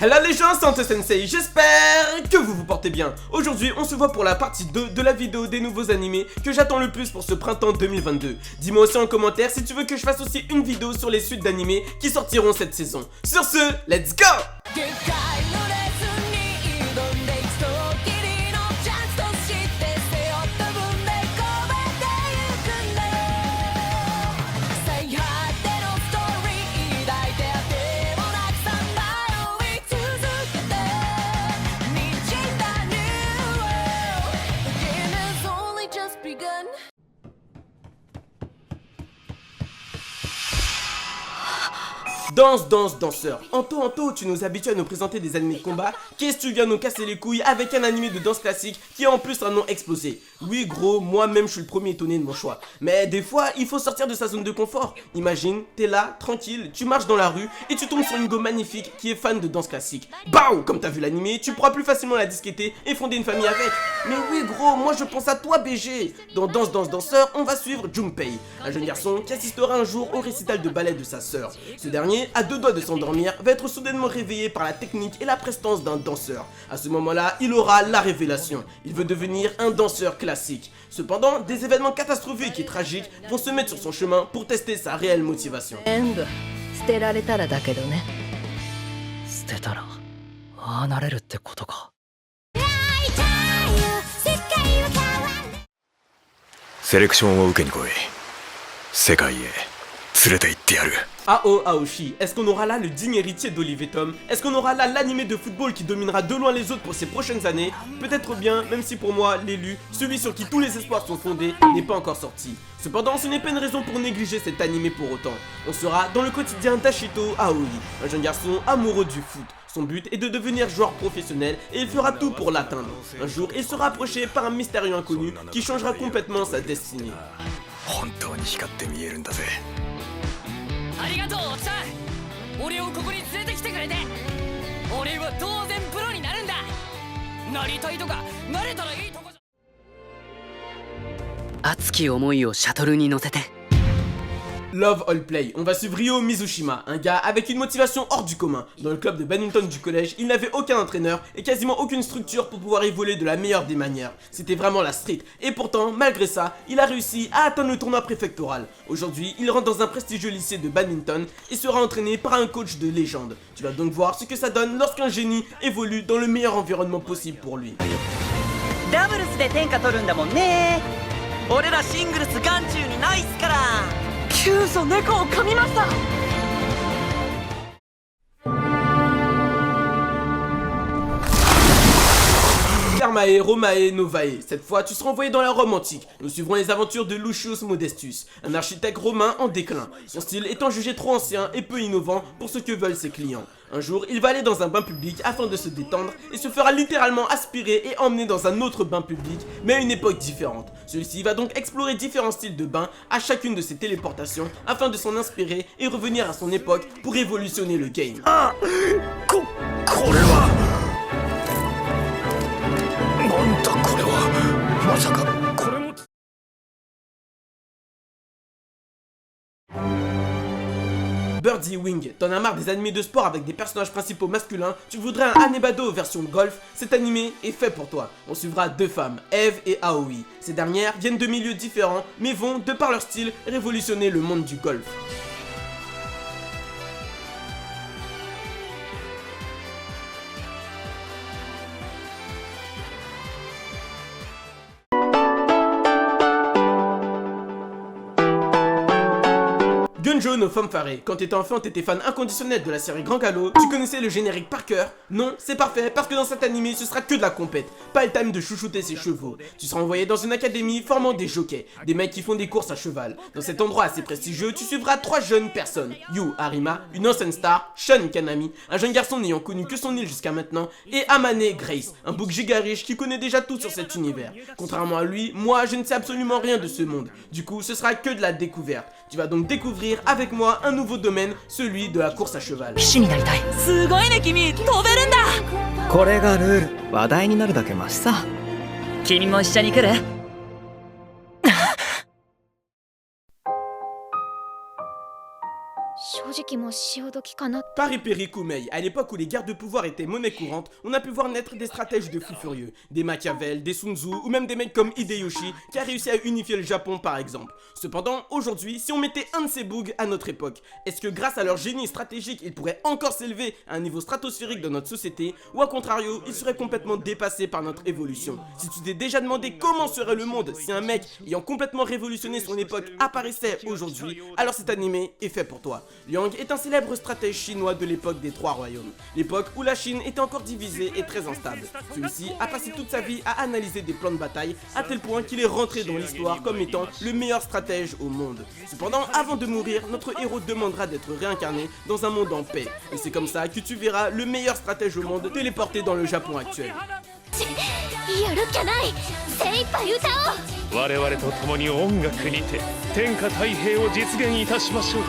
Hello les gens, c'est Ante Sensei, j'espère que vous vous portez bien. Aujourd'hui, on se voit pour la partie 2 de la vidéo des nouveaux animés que j'attends le plus pour ce printemps 2022. Dis-moi aussi en commentaire si tu veux que je fasse aussi une vidéo sur les suites d'animés qui sortiront cette saison. Sur ce, let's go! Danse, danseur. Anto, tu nous habitues à nous présenter des animés de combat. Qu'est-ce que tu viens nous casser les couilles avec un animé de danse classique qui a en plus un nom explosé? Oui gros, moi-même je suis le premier étonné de mon choix. Mais des fois, il faut sortir de sa zone de confort. Imagine, t'es là, tranquille, tu marches dans la rue et tu tombes sur une go magnifique qui est fan de danse classique. Bao! Comme t'as vu l'animé, tu pourras plus facilement la disqueter et fonder une famille avec. Mais oui gros, moi je pense à toi BG. Dans Danse, danseur, on va suivre Junpei, un jeune garçon qui assistera un jour au récital de ballet de sa sœur. Ce dernier, à deux doigts de s'endormir, va être soudainement réveillé par la technique et la prestance d'un danseur. À ce moment-là, il aura la révélation. Il veut devenir un danseur classique. Cependant, des événements catastrophiques et tragiques vont se mettre sur son chemin pour tester sa réelle motivation. Ao Aoshi, est-ce qu'on aura là le digne héritier d'Olive et Tom? Est-ce qu'on aura là l'animé de football qui dominera de loin les autres pour ces prochaines années? Peut-être bien, même si pour moi, l'élu, celui sur qui tous les espoirs sont fondés, n'est pas encore sorti. Cependant, ce n'est pas une raison pour négliger cet animé pour autant. On sera dans le quotidien d'Ashito Aoi, un jeune garçon amoureux du foot. Son but est de devenir joueur professionnel et il fera tout pour l'atteindre. Un jour, il sera approché par un mystérieux inconnu qui changera complètement sa destinée. Love All Play, on va suivre Ryo Mizushima, un gars avec une motivation hors du commun. Dans le club de badminton du collège, il n'avait aucun entraîneur et quasiment aucune structure pour pouvoir évoluer de la meilleure des manières. C'était vraiment la street. Et pourtant, malgré ça, il a réussi à atteindre le tournoi préfectoral. Aujourd'hui, il rentre dans un prestigieux lycée de badminton et sera entraîné par un coach de légende. Tu vas donc voir ce que ça donne lorsqu'un génie évolue dans le meilleur environnement possible pour lui. Karmae, Romae, Novae. Cette fois, tu seras envoyé dans la Rome antique. Nous suivrons les aventures de Lucius Modestus, un architecte romain en déclin. Son style étant jugé trop ancien et peu innovant pour ce que veulent ses clients. Un jour, il va aller dans un bain public afin de se détendre et se fera littéralement aspirer et emmener dans un autre bain public, mais à une époque différente. Celui-ci va donc explorer différents styles de bain à chacune de ses téléportations afin de s'en inspirer et revenir à son époque pour révolutionner le game. Birdie Wing, t'en as marre des animés de sport avec des personnages principaux masculins, tu voudrais un Anebado version golf, cet animé est fait pour toi. On suivra deux femmes, Eve et Aoi. Ces dernières viennent de milieux différents, mais vont, de par leur style, révolutionner le monde du golf. Gunjo no Fanfare, quand t'étais enfant t'étais fan inconditionnel de la série Grand Galop, tu connaissais le générique par cœur? Non, c'est parfait parce que dans cet animé ce sera que de la compète, pas le time de chouchouter ses chevaux. Tu seras envoyé dans une académie formant des jockeys, des mecs qui font des courses à cheval. Dans cet endroit assez prestigieux, tu suivras trois jeunes personnes, Yu Harima, une ancienne star, Shun Kanami, un jeune garçon n'ayant connu que son île jusqu'à maintenant, et Amane Grace, un bouc giga riche qui connaît déjà tout sur cet univers. Contrairement à lui, moi je ne sais absolument rien de ce monde, du coup ce sera que de la découverte. Tu vas donc découvrir avec moi un nouveau domaine, celui de la course à cheval. 正直もう潮時かな。 Pari-Peri Kumei, à l'époque où les guerres de pouvoir étaient monnaie courante, on a pu voir naître des stratèges de fous furieux, des Machiavel, des Sun Tzu ou même des mecs comme Hideyoshi qui a réussi à unifier le Japon par exemple. Cependant, aujourd'hui, si on mettait un de ces bougs à notre époque, est-ce que grâce à leur génie stratégique, ils pourraient encore s'élever à un niveau stratosphérique dans notre société, ou à contrario, ils seraient complètement dépassés par notre évolution? Si tu t'es déjà demandé comment serait le monde si un mec ayant complètement révolutionné son époque apparaissait aujourd'hui, alors cet animé est fait pour toi. Liang est un célèbre stratège chinois de l'époque des Trois Royaumes, l'époque où la Chine était encore divisée et très instable. Celui-ci a passé toute sa vie à analyser des plans de bataille, à tel point qu'il est rentré dans l'histoire comme étant le meilleur stratège au monde. Cependant, avant de mourir, notre héros demandera d'être réincarné dans un monde en paix. Et c'est comme ça que tu verras le meilleur stratège au monde téléporté dans le Japon actuel. やるっきゃない。精一杯歌おう。我々と共に音楽にて天下太平を実現いたしましょう。